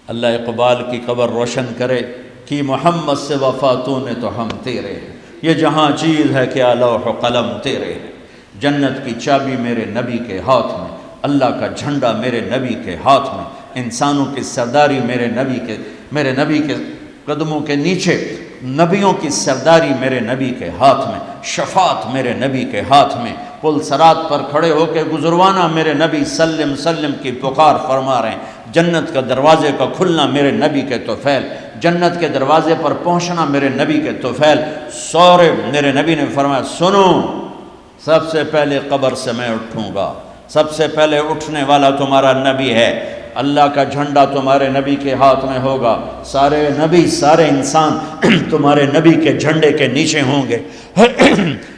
اللہ اقبال کی قبر روشن کرے کہ محمد سے وفاتوں نے تو ہم تیرے ہیں، یہ جہاں چیز ہے کیا لوح و قلم تیرے ہیں، جنت کی چابی میرے نبی کے ہاتھ میں، اللہ کا جھنڈا میرے نبی کے ہاتھ میں، انسانوں کی سرداری میرے نبی کے قدموں کے نیچے، نبیوں کی سرداری میرے نبی کے ہاتھ میں، شفاعت میرے نبی کے ہاتھ میں، پل صراط پر کھڑے ہو کے گزروانا میرے نبی سلم سلم کی پکار فرما رہے ہیں، جنت کا دروازے کا کھلنا میرے نبی کے طفیل، جنت کے دروازے پر پہنچنا میرے نبی کے طفیل، سورے میرے نبی نے فرمایا سنو، سب سے پہلے قبر سے میں اٹھوں گا، سب سے پہلے اٹھنے والا تمہارا نبی ہے، اللہ کا جھنڈا تمہارے نبی کے ہاتھ میں ہوگا، سارے نبی سارے انسان تمہارے نبی کے جھنڈے کے نیچے ہوں گے،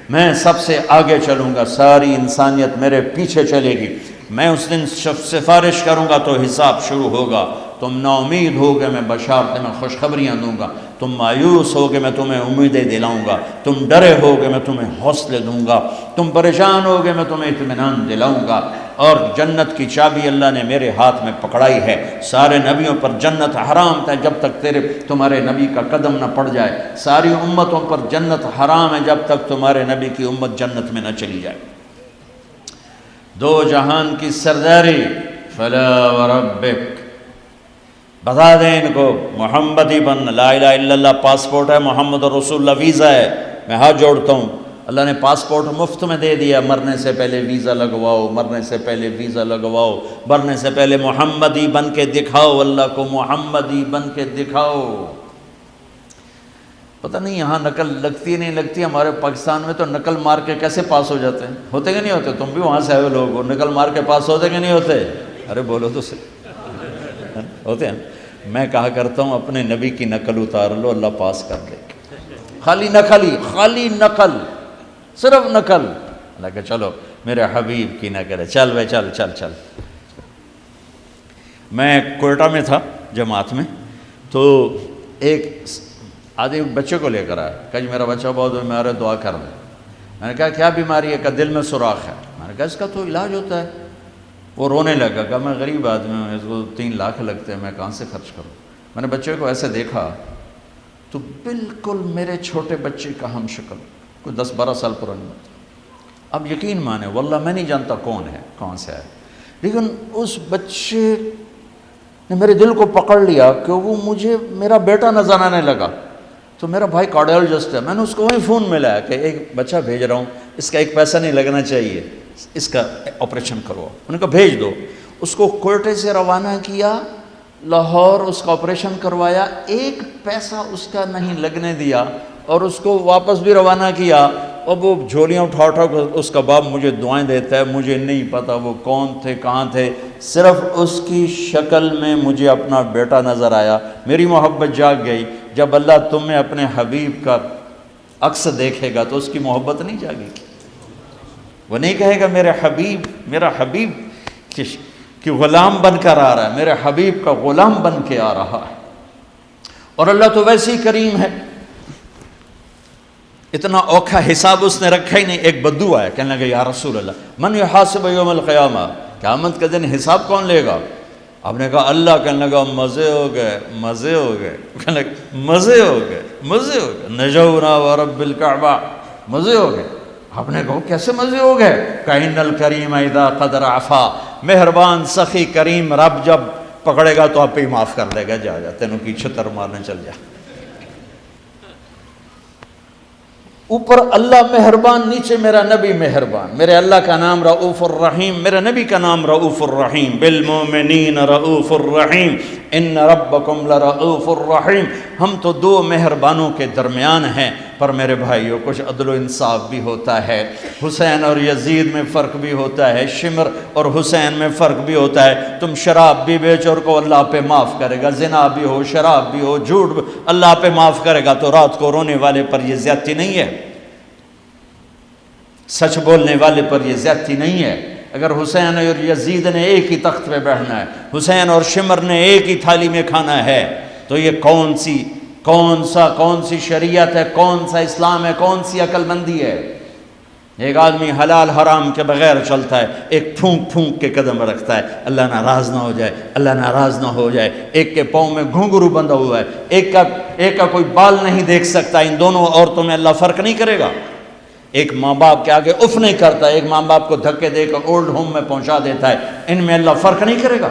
میں سب سے آگے چلوں گا، ساری انسانیت میرے پیچھے چلے گی، میں اس دن سفارش کروں گا تو حساب شروع ہوگا، تم نا امید ہوگے میں بشارتیں میں خوشخبریاں دوں گا، تم مایوس ہوگے میں تمہیں امیدیں دلاؤں گا، تم ڈرے ہوگے میں تمہیں حوصلے دوں گا، تم پریشان ہوگے میں تمہیں اطمینان دلاؤں گا، اور جنت کی چابی اللہ نے میرے ہاتھ میں پکڑائی ہے، سارے نبیوں پر جنت حرام تھا جب تک تمہارے نبی کا قدم نہ پڑ جائے، ساری امتوں پر جنت حرام ہے جب تک تمہارے نبی کی امت جنت میں نہ چلی جائے، دو جہان کی سرداری، فلا وربک، بتا دیں ان کو محمدی بن، لا الہ الا اللہ پاسپورٹ ہے، محمد رسول اللہ ویزا ہے، میں ہاتھ جوڑتا ہوں، اللہ نے پاسپورٹ مفت میں دے دیا، مرنے سے پہلے ویزا لگواؤ، مرنے سے پہلے ویزا لگواؤ، مرنے سے پہلے محمدی بن کے دکھاؤ، اللہ کو محمدی بن کے دکھاؤ۔ پتہ نہیں یہاں نقل لگتی نہیں لگتی، ہمارے پاکستان میں تو نقل مار کے کیسے پاس ہو جاتے ہیں، ہوتے کہ نہیں ہوتے؟ تم بھی وہاں سے آئے لوگ، نقل مار کے پاس ہوتے کہ نہیں ہوتے؟ ارے بولو تو صحیح، ہوتے ہیں۔ میں کہا کرتا ہوں اپنے نبی کی نقل اتار لو، اللہ پاس کر دے، خالی نقل، صرف نقل، اللہ کہ چلو میرے حبیب کی نقل ہے، چل بھائی چل۔ میں کوئٹہ میں تھا جماعت میں، تو ایک آدمی بچے کو لے کر آیا، کہا جی میرا بچہ بہت بیمار ہے، دعا کر دیں۔ میں نے کہا کیا بیماری ہے؟ کہ دل میں سوراخ ہے۔ میں نے کہا اس کا تو علاج ہوتا ہے۔ وہ رونے لگا، کہا میں غریب آدمی ہوں، اس کو 3 لاکھ لگتے ہیں، میں کہاں سے خرچ کروں؟ میں نے بچے کو ایسے دیکھا تو بالکل میرے چھوٹے بچے کا ہم شکل، کوئی 10-12 سال پرانی بات۔ اب یقین مانے واللہ میں نہیں جانتا کون ہے، کہاں سے ہے، لیکن اس بچے نے میرے دل کو پکڑ لیا کہ وہ مجھے میرا بیٹا نظر آنے لگا۔ تو میرا بھائی کارڈیالوجسٹ ہے، میں نے اس کو وہیں فون ملایا کہ ایک بچہ بھیج رہا ہوں، اس کا 1 پیسہ نہیں لگنا چاہیے، اس کا آپریشن کرو۔ انہوں نے کہا بھیج دو۔ اس کو کوئٹے سے روانہ کیا، لاہور اس کا آپریشن کروایا، 1 پیسہ اس کا نہیں لگنے دیا، اور اس کو واپس بھی روانہ کیا۔ اب وہ جھولیاں اٹھا اس کا باپ مجھے دعائیں دیتا ہے، مجھے نہیں پتا وہ کون تھے کہاں تھے، صرف اس کی شکل میں مجھے اپنا بیٹا نظر آیا، میری محبت جاگ گئی۔ جب اللہ تمہیں اپنے حبیب کا عکس دیکھے گا تو اس کی محبت نہیں جاگے گی، وہ نہیں کہے گا میرا حبیب کہ غلام بن کر آ رہا ہے، میرے حبیب کا غلام بن کے آ رہا ہے۔ اور اللہ تو ویسے ہی کریم ہے، اتنا اوکھا حساب اس نے رکھا ہی نہیں۔ ایک بدو آیا، کہنے لگا یا رسول اللہ من یحاسب یوم القیامہ، قیامت کے دن حساب کون لے گا؟ آپ نے کہا اللہ۔ کہنے لگا مزے ہو گئے، کہنے لگا مزے ہو گئے، نجونا ورب الکعبہ، مزے ہو گئے۔ آپ نے کہا کیسے مزے ہو گئے؟ کَإِنَّ الْكَرِيمَ اِذَا قَدْ عَفَا، مہربان سخی کریم رب جب پکڑے گا تو آپ ہی معاف کر لے گا، جا تینوں کی چھتر مارنے چل جا۔ اوپر اللہ مہربان، نیچے میرا نبی مہربان۔ میرے اللہ کا نام رؤوف الرحیم، میرے نبی کا نام رؤوف الرحیم، بالمؤمنین رؤوف الرحیم، ان ربکم لرؤوف الرحیم۔ ہم تو 2 مہربانوں کے درمیان ہیں، پر میرے بھائیوں کچھ عدل و انصاف بھی ہوتا ہے، حسین اور یزید میں فرق بھی ہوتا ہے، شمر اور حسین میں فرق بھی ہوتا ہے۔ تم شراب بھی بیچو اور کو اللہ پہ معاف کرے گا، زنا بھی ہو، شراب بھی ہو، جھوٹ بھی اللہ پہ معاف کرے گا، تو رات کو رونے والے پر یہ زیادتی نہیں ہے، سچ بولنے والے پر یہ زیادتی نہیں ہے۔ اگر حسین اور یزید نے ایک ہی تخت پہ بیٹھنا ہے، حسین اور شمر نے ایک ہی تھالی میں کھانا ہے، تو یہ کون سی شریعت ہے، کون سا اسلام ہے، کون سی عقل مندی ہے؟ ایک آدمی حلال حرام کے بغیر چلتا ہے، ایک پھونک پھونک کے قدم رکھتا ہے اللہ ناراض نہ ہو جائے، اللہ ناراض نہ ہو جائے، ایک کے پاؤں میں گھنگرو بندھا ہوا ہے، ایک کا کوئی بال نہیں دیکھ سکتا، ان دونوں عورتوں میں اللہ فرق نہیں کرے گا؟ ایک ماں باپ کے آگے اف نہیں کرتا، ایک ماں باپ کو دھکے دے کر اولڈ ہوم میں پہنچا دیتا ہے، ان میں اللہ فرق نہیں کرے گا؟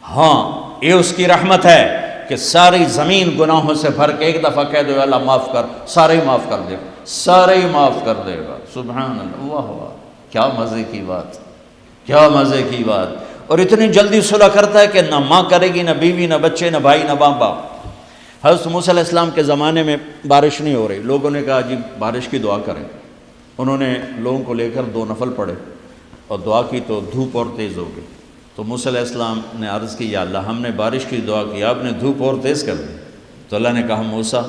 ہاں یہ اس کی رحمت ہے کہ ساری زمین گناہوں سے بھر کے ایک دفعہ کہہ دو اللہ معاف کر، سارے ہی معاف کر دے گا، سارے ہی معاف کر دے گا۔ سبحان اللہ، واہ واہ، کیا مزے کی بات، کیا مزے کی بات۔ اور اتنی جلدی صلح کرتا ہے کہ نہ ماں کرے گی، نہ بیوی، نہ بچے، نہ بھائی، نہ باپ باپ۔ حضرت موسیٰ علیہ السلام کے زمانے میں بارش نہیں ہو رہی، لوگوں نے کہا جی بارش کی دعا کریں۔ انہوں نے لوگوں کو لے کر 2 نفل پڑھے اور دعا کی تو دھوپ اور تیز ہو گئی۔ تو موسیٰ علیہ السلام نے عرض کی یا اللہ ہم نے بارش کی دعا کی، آپ نے دھوپ اور تیز کر دی۔ تو اللہ نے کہا موسیٰ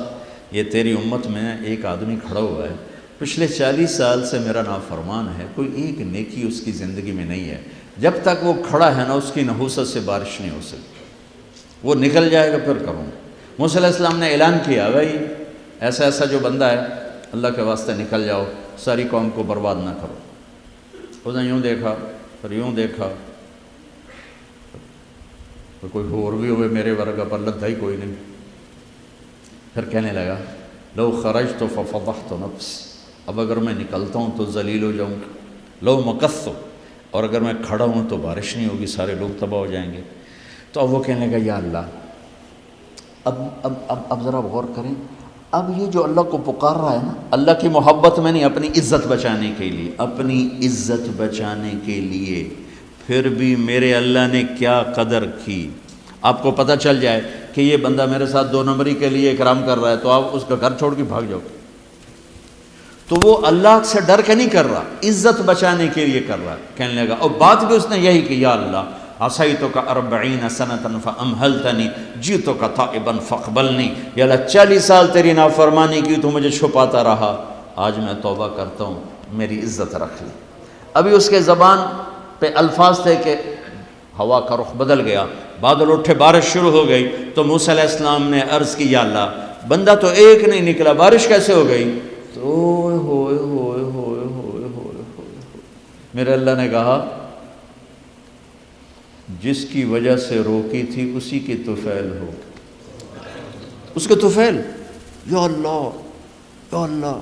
یہ تیری امت میں ایک آدمی کھڑا ہوا ہے، پچھلے 40 سال سے میرا نافرمان ہے، کوئی ایک نیکی اس کی زندگی میں نہیں ہے، جب تک وہ کھڑا ہے نا اس کی نحوست سے بارش نہیں ہو سکتی، وہ نکل جائے گا پھر کروں۔ موسیٰ علیہ السلام نے اعلان کیا بھائی ایسا ایسا جو بندہ ہے اللہ کے واسطے نکل جاؤ، ساری قوم کو برباد نہ کرو۔ اس نے یوں دیکھا پھر یوں دیکھا، تو کوئی اور بھی ہوئے میرے ورگا پر لدھا ہی کوئی نہیں۔ پھر کہنے لگا لو خرجت ففضحت نفسی، اب اگر میں نکلتا ہوں تو ذلیل ہو جاؤں گا، لو مکثت، اور اگر میں کھڑا ہوں تو بارش نہیں ہوگی، سارے لوگ تباہ ہو جائیں گے۔ تو اب وہ کہنے لگا یا اللہ اب ذرا غور کریں، اب یہ جو اللہ کو پکار رہا ہے نا، اللہ کی محبت میں نہیں، اپنی عزت بچانے کے لیے، اپنی عزت بچانے کے لیے، پھر بھی میرے اللہ نے کیا قدر کی۔ آپ کو پتہ چل جائے کہ یہ بندہ میرے ساتھ 2 نمبری کے لیے اکرام کر رہا ہے تو آپ اس کا گھر چھوڑ کے بھاگ جاؤ۔ تو وہ اللہ سے ڈر کے نہیں کر رہا، عزت بچانے کے لیے کر رہا ہے۔ کہنے لگا، اور بات بھی اس نے یہی کہ یا اللہ عصیتک 40 سنة فأمہلتنی جئتک تائبا فاقبلنی، یا اللہ 40 سال تیری نافرمانی کی تو مجھے چھپاتا رہا، آج میں توبہ کرتا ہوں، میری عزت رکھ لی۔ ابھی اس کے زبان پہ الفاظ تھے کہ ہوا کا رخ بدل گیا، بادل اٹھے، بارش شروع ہو گئی۔ تو موسیٰ علیہ السلام نے عرض کی یا اللہ بندہ تو ایک نہیں نکلا، بارش کیسے ہو گئی؟ تو ہوئے ہوئے ہوئے ہوئے ہوئے ہوئے، میرے اللہ نے کہا جس کی وجہ سے روکی تھی اسی کی طفیل ہو، اس کے طفیل۔ یا اللہ یا اللہ،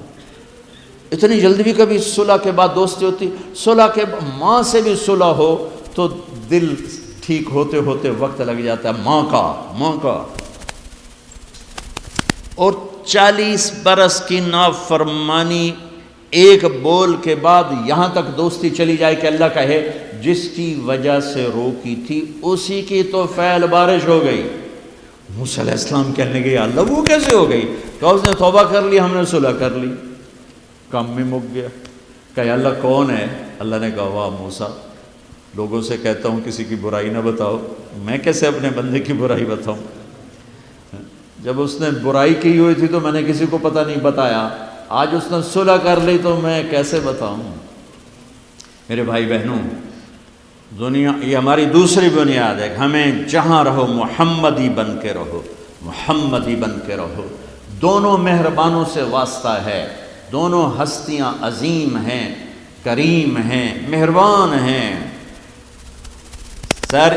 اتنی جلدی بھی کبھی صلح کے بعد دوستی ہوتی؟ صلح کے ماں سے بھی صلح ہو تو دل ٹھیک ہوتے ہوتے وقت لگ جاتا ہے، ماں کا۔ اور 40 برس کی نافرمانی ایک بول کے بعد یہاں تک دوستی چلی جائے کہ اللہ کہے جس کی وجہ سے روکی تھی اسی کی تو فعل بارش ہو گئی۔ موسیٰ علیہ السلام کہنے لگے یا اللہ وہ کیسے ہو گئی؟ کہ اس نے توبہ کر لی، ہم نے صلح کر لی، کام بھی مک گیا۔ کہ یا اللہ کون ہے؟ اللہ نے کہا واہ موسیٰ، لوگوں سے کہتا ہوں کسی کی برائی نہ بتاؤ، میں کیسے اپنے بندے کی برائی بتاؤں؟ جب اس نے برائی کی ہوئی تھی تو میں نے کسی کو پتہ نہیں بتایا، آج اس نے صلح کر لی تو میں کیسے بتاؤں؟ میرے بھائی بہنوں، دنیا یہ ہماری دوسری بنیاد ہے کہ ہمیں جہاں رہو محمدی بن کے رہو، محمدی بن کے رہو۔ دونوں مہربانوں سے واسطہ ہے، دونوں ہستیاں عظیم ہیں، کریم ہیں، مہربان ہیں۔ سر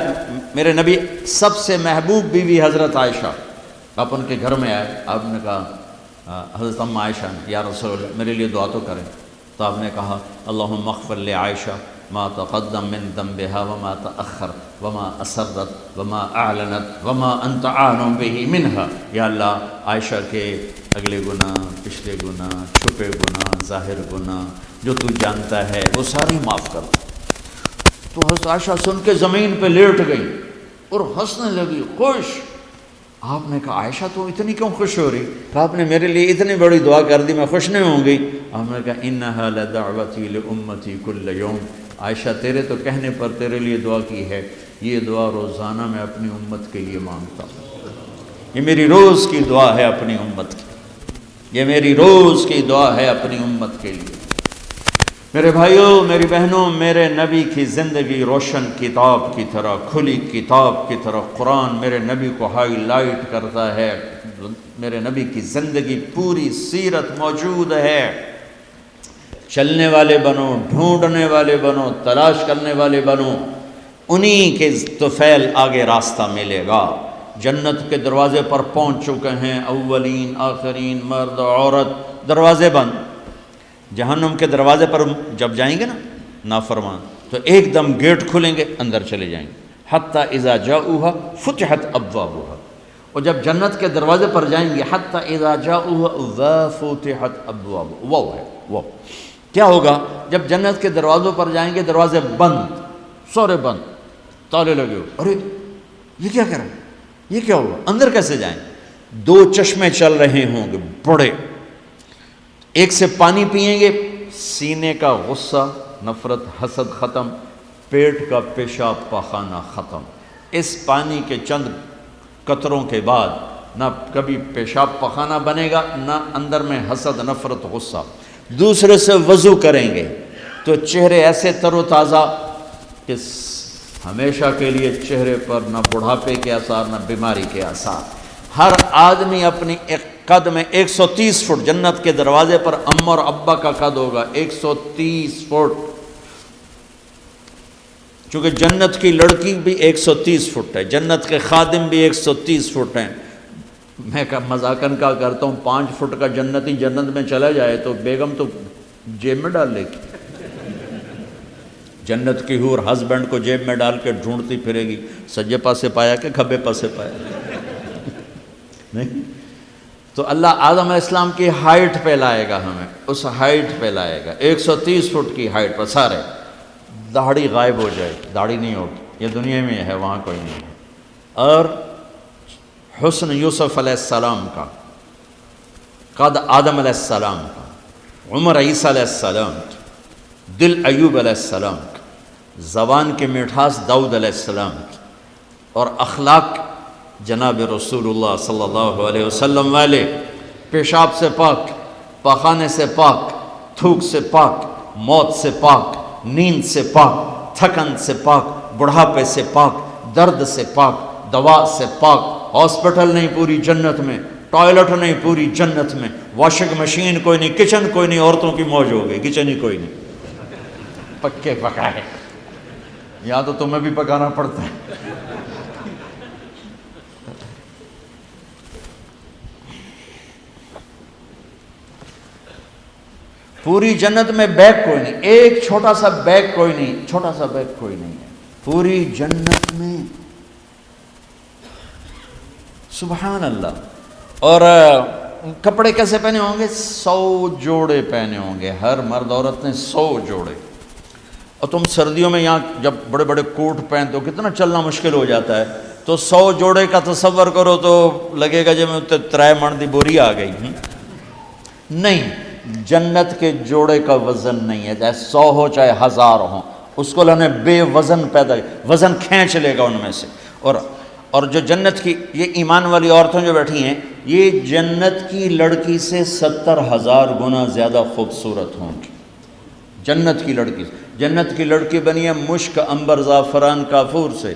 میرے نبی سب سے محبوب بیوی حضرت عائشہ، آپ ان کے گھر میں آئے، آپ نے کہا حضرت ام عائشہ نے یا رسول اللہ میرے لیے دعا تو کریں۔ تو آپ نے کہا اللہم اغفر لعائشہ ما تقدم من ذنبها وما تأخر وما اسرت وما اعلنت وما انت عالم به منها، یا اللہ عائشہ کے اگلے گناہ، پچھلے گناہ، چھپے گناہ، ظاہر گناہ جو تو جانتا ہے وہ ساری معاف کر۔ تو حضرت عائشہ سن کے زمین پہ لیٹ گئی اور ہنسنے لگی، خوش۔ آپ نے کہا عائشہ تو اتنی کیوں خوش ہو رہی؟ آپ نے میرے لیے اتنی بڑی دعا کر دی، میں خوش نہیں ہوں گی؟ آپ نے کہا انہا لدعوتی لامتی کل یوم، عائشہ تیرے تو کہنے پر تیرے لیے دعا کی ہے، یہ دعا روزانہ میں اپنی امت کے لیے مانگتا ہوں، یہ میری روز کی دعا ہے اپنی امت کی، یہ میری روز کی دعا ہے اپنی امت کے لیے۔ میرے بھائیوں، میری بہنوں، میرے نبی کی زندگی روشن کتاب کی طرح، کھلی کتاب کی طرح قرآن میرے نبی کو ہائی لائٹ کرتا ہے۔ میرے نبی کی زندگی پوری سیرت موجود ہے۔ چلنے والے بنو، ڈھونڈنے والے بنو، تلاش کرنے والے بنو، انہی کے طفیل آگے راستہ ملے گا۔ جنت کے دروازے پر پہنچ چکے ہیں، اولین آخرین، مرد عورت، دروازے بند۔ جہنم کے دروازے پر جب جائیں گے نا نافرمان، تو ایک دم گیٹ کھلیں گے، اندر چلے جائیں گے۔ حتیٰ اذا جاؤها فتحت ابوابها، اور جب جنت کے دروازے پر جائیں گے، حتیٰ اذا جاؤها وفتحت ابوابها، وہ ہے وہ کیا ہوگا جب جنت کے دروازوں پر جائیں گے، دروازے بند، سارے بند، تالے لگے ہو، ارے یہ کیا کر رہے ہیں، یہ کیا ہوگا، اندر کیسے جائیں؟ دو چشمے چل رہے ہوں گے بڑے، ایک سے پانی پئیں گے، سینے کا غصہ، نفرت، حسد ختم، پیٹ کا پیشاب پاخانہ ختم۔ اس پانی کے چند قطروں کے بعد نہ کبھی پیشاب پاخانہ بنے گا، نہ اندر میں حسد، نفرت، غصہ۔ دوسرے سے وضو کریں گے تو چہرے ایسے تر و تازہ کہ ہمیشہ کے لیے چہرے پر نہ بڑھاپے کے آثار، نہ بیماری کے آثار۔ ہر آدمی اپنی ایک قد میں 130 فٹ، جنت کے دروازے پر اماں اور ابا کا قد ہوگا 130 فٹ، چونکہ جنت کی لڑکی بھی 130 فٹ ہے، جنت کے خادم بھی 130 فٹ ہیں۔ میں مذاقن کا کرتا ہوں 5 فٹ کا جنتی جنت میں چلا جائے تو بیگم تو جیب میں ڈال لے گی، جنت کی حور ہسبینڈ کو جیب میں ڈال کے ڈھونڈتی پھرے گی، سجے پاسے پایا کہ کھبے پاسے پایا، نہیں؟ تو اللہ آدم علیہ السلام کی ہائٹ پہ لائے گا، ہمیں اس ہائٹ پہ لائے گا، 130 فٹ کی ہائٹ پر، سارے داڑھی غائب ہو جائے، داڑھی نہیں ہوگی، یہ دنیا میں ہے، وہاں کوئی نہیں ہے۔ اور حسن یوسف علیہ السلام کا، قد آدم علیہ السلام کا، عمر عیسیٰ علیہ السلام کا، دل ایوب علیہ السلام کا، زبان کی مٹھاس داؤد علیہ السلام کی، اور اخلاق جناب رسول اللہ صلی اللہ علیہ وسلم والے، پیشاب سے پاک، پاخانے سے پاک، تھوک سے پاک، موت سے پاک، نیند سے پاک، تھکن سے پاک، بڑھاپے سے پاک، درد سے پاک، دوا سے پاک۔ ہاسپٹل نہیں پوری جنت میں، ٹوائلٹ نہیں پوری جنت میں، واشنگ مشین کوئی نہیں، کچن کوئی نہیں، عورتوں کی موج ہو گئی، کچن ہی کوئی نہیں، پکے پکائے، یا تو تمہیں بھی پکانا پڑتا ہے۔ پوری جنت میں بیگ کوئی نہیں، ایک چھوٹا سا بیگ کوئی نہیں، چھوٹا سا بیگ کوئی نہیں ہے پوری جنت میں، سبحان اللہ۔ اور کپڑے کیسے پہنے ہوں گے؟ 100 جوڑے پہنے ہوں گے، ہر مرد عورت نے 100 جوڑے۔ اور تم سردیوں میں یہاں جب بڑے بڑے کوٹ پہنتے ہو کتنا چلنا مشکل ہو جاتا ہے، تو 100 جوڑے کا تصور کرو تو لگے گا جب میں 3 من دی بوری آ گئی۔ نہیں، جنت کے جوڑے کا وزن نہیں ہے، چاہے 100 ہو چاہے 1000 ہوں، اس کو اللہ نے بے وزن پیدا کیا، وزن کھینچ لے گا ان میں سے۔ اور جو جنت کی یہ ایمان والی عورتیں جو بیٹھی ہیں، یہ جنت کی لڑکی سے 70,000 گنا زیادہ خوبصورت ہوں گی۔ جنت کی لڑکی، جنت کی لڑکی بنی ہے مشک، عنبر، زعفران، کافور سے،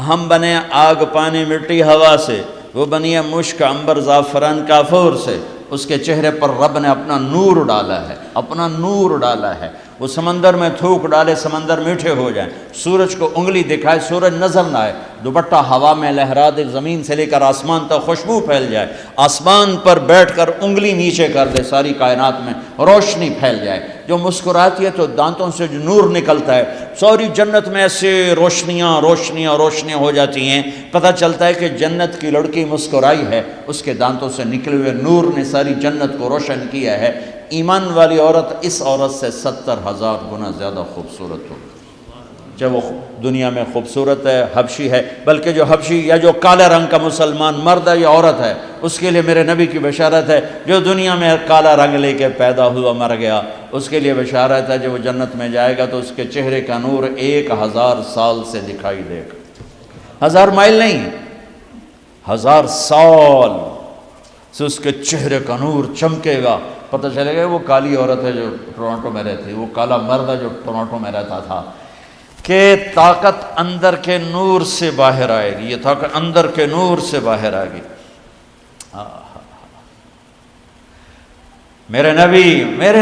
ہم بنے آگ، پانی، مٹی، ہوا سے، وہ بنی ہے مشک، عنبر، زعفران، کافور سے۔ اس کے چہرے پر رب نے اپنا نور ڈالا ہے، اپنا نور ڈالا ہے۔ وہ سمندر میں تھوک ڈالے، سمندر میٹھے ہو جائیں، سورج کو انگلی دکھائے، سورج نظر نہ آئے، دوپٹہ ہوا میں لہرا دے، زمین سے لے کر آسمان تک خوشبو پھیل جائے، آسمان پر بیٹھ کر انگلی نیچے کر دے، ساری کائنات میں روشنی پھیل جائے، جو مسکراتی ہے تو دانتوں سے جو نور نکلتا ہے، ساری جنت میں ایسے روشنیاں روشنیاں روشنیاں ہو جاتی ہیں، پتہ چلتا ہے کہ جنت کی لڑکی مسکرائی ہے، اس کے دانتوں سے نکلے ہوئے نور نے ساری جنت کو روشن کیا ہے۔ ایمان والی عورت اس عورت سے 70,000 گنا زیادہ خوبصورت ہوگی، چاہے وہ دنیا میں خوبصورت ہے، حبشی ہے، بلکہ جو حبشی یا جو کالے رنگ کا مسلمان مرد ہے یا عورت ہے، اس کے لیے میرے نبی کی بشارت ہے، جو دنیا میں کالا رنگ لے کے پیدا ہوا مر گیا، اس کے لیے بشارت ہے جب وہ جنت میں جائے گا تو اس کے چہرے کا نور 1000 سال سے دکھائی دے گا، 1000 مائل نہیں، 1000 سال سے اس کے چہرے کا نور چمکے گا، پتہ چلے گا وہ کالی عورت ہے جو ٹورانٹو میں رہتی، وہ کالا مرد ہے جو ٹورانٹو میں رہتا تھا، کہ طاقت اندر کے نور سے باہر آئے گی، یہ طاقت اندر کے نور سے باہر آئے گی۔ میرے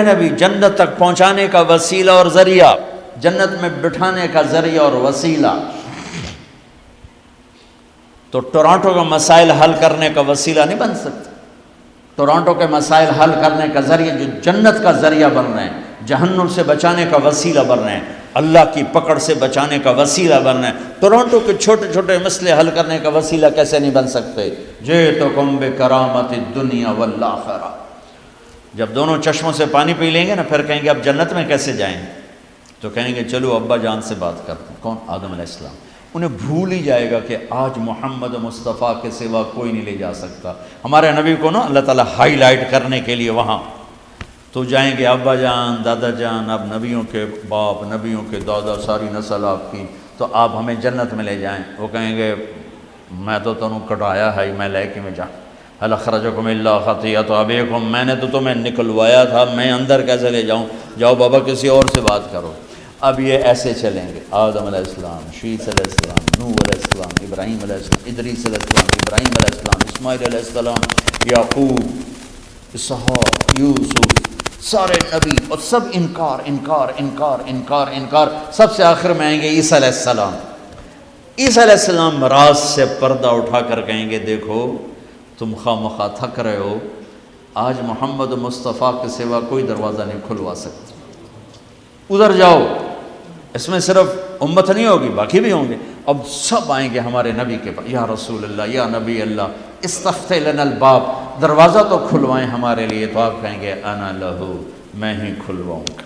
نبی جنت تک پہنچانے کا وسیلہ اور ذریعہ، جنت میں بٹھانے کا ذریعہ اور وسیلہ۔ تو ٹورانٹو کا مسائل حل کرنے کا وسیلہ نہیں بن سکتا، ٹورانٹو کے مسائل حل کرنے کا ذریعہ جو جنت کا ذریعہ بن رہے ہیں، جہنم سے بچانے کا وسیلہ بن رہے ہیں، اللہ کی پکڑ سے بچانے کا وسیلہ بن رہے ہیں، ٹورانٹو کے چھوٹے چھوٹے مسئلے حل کرنے کا وسیلہ کیسے نہیں بن سکتے؟ جئتکم بکرامت الدنیا والآخرہ۔ جب دونوں چشموں سے پانی پی لیں گے نا، پھر کہیں گے اب جنت میں کیسے جائیں؟ تو کہیں گے چلو ابا جان سے بات کرتے ہیں۔ کون؟ آدم علیہ السلام۔ انہیں بھول ہی جائے گا کہ آج محمد مصطفیٰ کے سوا کوئی نہیں لے جا سکتا۔ ہمارے نبی کو نا اللہ تعالیٰ ہائی لائٹ کرنے کے لیے وہاں تو جائیں گے، ابا جان، دادا جان، اب نبیوں کے باپ، نبیوں کے دادا، ساری نسل آپ کی، تو آپ ہمیں جنت میں لے جائیں۔ وہ کہیں گے میں تو تنوں کٹایا ہے، میں لے کے میں جاؤں، هل اخرجکم الا خطیئۃ ابیکم، میں نے تو تمہیں نکلوایا تھا، میں اندر کیسے لے جاؤں؟ جاؤ بابا کسی اور سے بات کرو۔ اب یہ ایسے چلیں گے، آدم علیہ السلام، شیث علیہ السلام، نوح علیہ السلام، ابراہیم علیہ السلام، ادریس علیہ السلام، ابراہیم علیہ السلام، اسماعیل علیہ السلام، یعقوب، اسحاق، یوسف، سارے نبی، اور سب انکار انکار انکار انکار انکار۔ سب سے آخر میں آئیں گے عیسیٰ علیہ السلام۔ عیسیٰ علیہ السلام راز سے پردہ اٹھا کر کہیں گے دیکھو تم خواہ مخواہ تھک رہے ہو، آج محمد مصطفیٰ کے سوا کوئی دروازہ نہیں کھلوا سکتا، ادھر جاؤ۔ اس میں صرف امت نہیں ہوگی، باقی بھی ہوں گے۔ اب سب آئیں گے ہمارے نبی کے پاس، یا رسول اللہ، یا نبی اللہ، استفتح لنا الباب، دروازہ تو کھلوائیں ہمارے لیے۔ تو آپ کہیں گے انا لہو، میں ہی کھلواؤں گا۔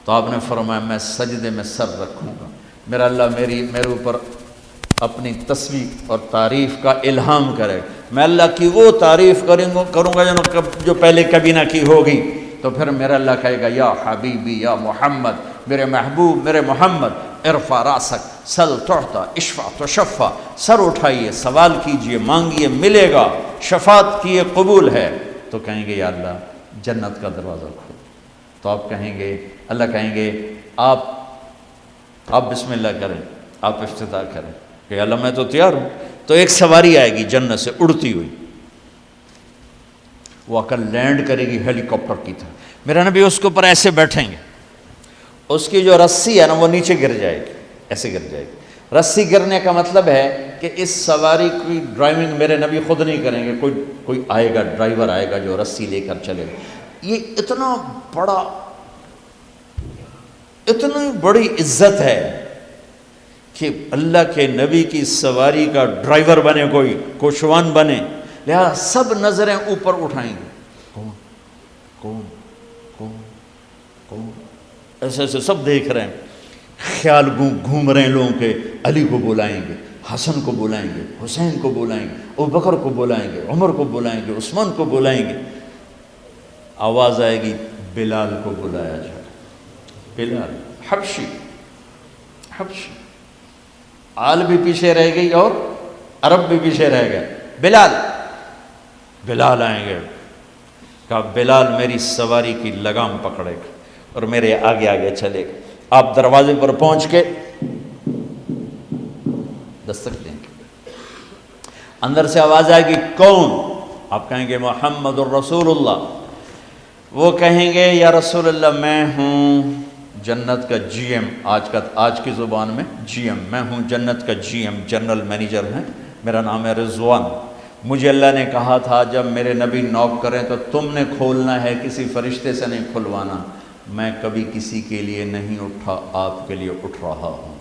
تو آپ نے فرمایا میں سجدے میں سر رکھوں گا، میرا اللہ میرے اوپر اپنی تسبیح اور تعریف کا الہام کرے، میں اللہ کی وہ تعریف کروں گا جو پہلے کبھی نہ کی ہوگی۔ تو پھر میرا اللہ کہے گا یا حبیبی یا محمد، میرے محبوب، میرے محمد، ارفع راسک سل تعطا اشفع تشفع، سر اٹھائیے، سوال کیجئے، مانگیے، ملے گا، شفاعت کیے قبول ہے۔ تو کہیں گے یا اللہ جنت کا دروازہ کھول۔ تو آپ کہیں گے، اللہ کہیں گے آپ بسم اللہ کریں، آپ افتتاح کریں کہ اللہ میں تو تیار ہوں۔ تو ایک سواری آئے گی جنت سے اڑتی ہوئی، وہ آ کر لینڈ کرے گی ہیلی کاپٹر کی طرح، میرا نبی اس کے اوپر ایسے بیٹھیں گے، اس کی جو رسی ہے نا وہ نیچے گر جائے گی، ایسے گر جائے گی۔ رسی گرنے کا مطلب ہے کہ اس سواری کی ڈرائیونگ میرے نبی خود نہیں کریں گے، کوئی آئے گا، ڈرائیور آئے گا جو رسی لے کر چلے گا۔ یہ اتنی بڑی عزت ہے کہ اللہ کے نبی کی سواری کا ڈرائیور بنے کوئی، کوشوان بنے، لہذا سب نظریں اوپر اٹھائیں گے، کون کون کون کون، ایسے ایسے سب دیکھ رہے ہیں، خیال گھوم رہے ہیں لوگوں کے، علی کو بلائیں گے، حسن کو بلائیں گے، حسین کو بلائیں گے، ابوبکر کو بلائیں گے، عمر کو بلائیں گے، عثمان کو بلائیں گے۔ آواز آئے گی بلال کو بلایا جائے، بلال حبشی، آل بھی پیچھے رہ گئی اور عرب بھی پیچھے رہ گئے، بلال آئیں گے، کہا بلال میری سواری کی لگام پکڑے گا اور میرے آگے آگے چلے گا۔ آپ دروازے پر پہنچ کے دستک دیں گے، اندر سے آواز آئے گی کون؟ آپ کہیں گے محمد الرسول اللہ۔ وہ کہیں گے یا رسول اللہ میں ہوں جنت کا جی ایم، آج کی زبان میں جی ایم، میں ہوں جنت کا جی ایم، جنرل مینیجر ہے، میرا نام ہے رضوان۔ مجھے اللہ نے کہا تھا جب میرے نبی نوک کریں تو تم نے کھولنا ہے، کسی فرشتے سے نہیں کھلوانا۔ میں کبھی کسی کے لیے نہیں اٹھا، آپ کے لیے اٹھ رہا ہوں،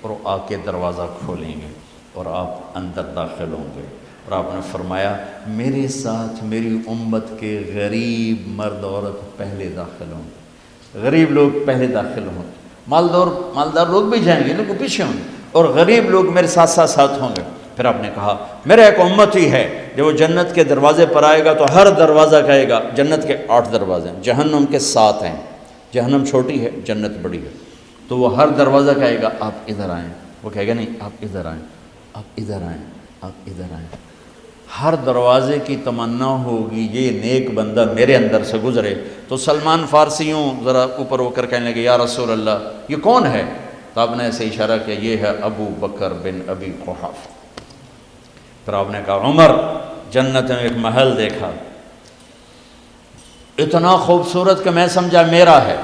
اور آ کے دروازہ کھولیں گے اور آپ اندر داخل ہوں گے۔ اور آپ نے فرمایا میرے ساتھ میری امت کے غریب مرد عورت پہلے داخل ہوں گے، غریب لوگ پہلے داخل ہوں گے، مالدار لوگ بھی جائیں گے لیکن پیچھے ہوں گے، اور غریب لوگ میرے ساتھ ہوں گے۔ پھر آپ نے کہا میرا ایک امت ہی ہے جب وہ جنت کے دروازے پر آئے گا تو ہر دروازہ کہے گا، جنت کے 8 دروازے ہیں، جہنم کے 7 ہیں، جہنم چھوٹی ہے جنت بڑی ہے، تو وہ ہر دروازہ کہے گا آپ ادھر آئیں، وہ کہے گا نہیں آپ ادھر آئیں، آپ ادھر آئیں، آپ ادھر آئیں۔ ہر دروازے کی تمنا ہوگی یہ نیک بندہ میرے اندر سے گزرے۔ تو سلمان فارسیوں ذرا اوپر ہو کر کہنے لگے یا رسول اللہ یہ کون ہے؟ تو آپ نے ایسے اشارہ کیا یہ ہے ابو بکر بن ابی قحافہ۔ پھر آپ نے کہا عمر، جنت میں ایک محل دیکھا، اتنا خوبصورت کہ میں سمجھا میرا ہے۔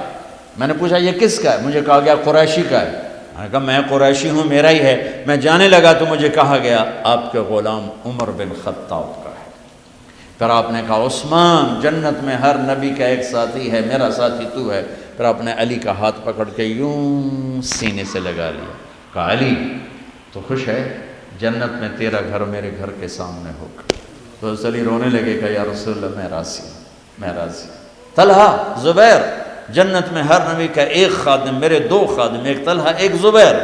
میں نے پوچھا یہ کس کا ہے؟ مجھے کہا گیا قریشی کا ہے۔ میں نے کہا میں قریشی ہوں، میرا ہی ہے۔ میں جانے لگا تو مجھے کہا گیا آپ کے غلام عمر بن خطاب کا ہے۔ پھر آپ نے کہا عثمان جنت میں ہر نبی کا ایک ساتھی ہے، میرا ساتھی تو ہے۔ پھر آپ نے علی کا ہاتھ پکڑ کے یوں سینے سے لگا لیا، کہا علی تو خوش ہے؟ جنت میں تیرا گھر میرے گھر کے سامنے ہوگا۔ تو علی رونے لگے کہ یا رسول اللہ میں راضی ہوں، میں راضی ہوں۔ طلحہ زبیر، جنت میں ہر نبی کا ایک خادم، میرے دو خادم، ایک طلحہ ایک زبیر،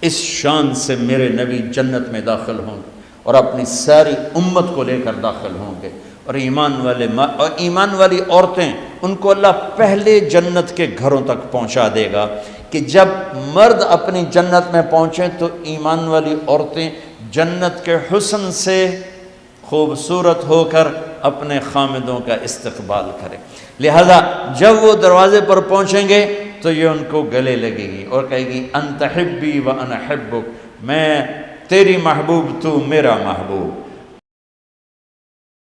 اس شان سے میرے نبی جنت میں داخل ہوں گے اور اپنی ساری امت کو لے کر داخل ہوں گے۔ اور ایمان والی عورتیں ان کو اللہ پہلے جنت کے گھروں تک پہنچا دے گا کہ جب مرد اپنی جنت میں پہنچیں تو ایمان والی عورتیں جنت کے حسن سے خوبصورت ہو کر اپنے خامدوں کا استقبال کریں۔ لہذا جب وہ دروازے پر پہنچیں گے تو یہ ان کو گلے لگے گی اور کہے گی انت حبی و انا حبک، میں تیری محبوب تو میرا محبوب۔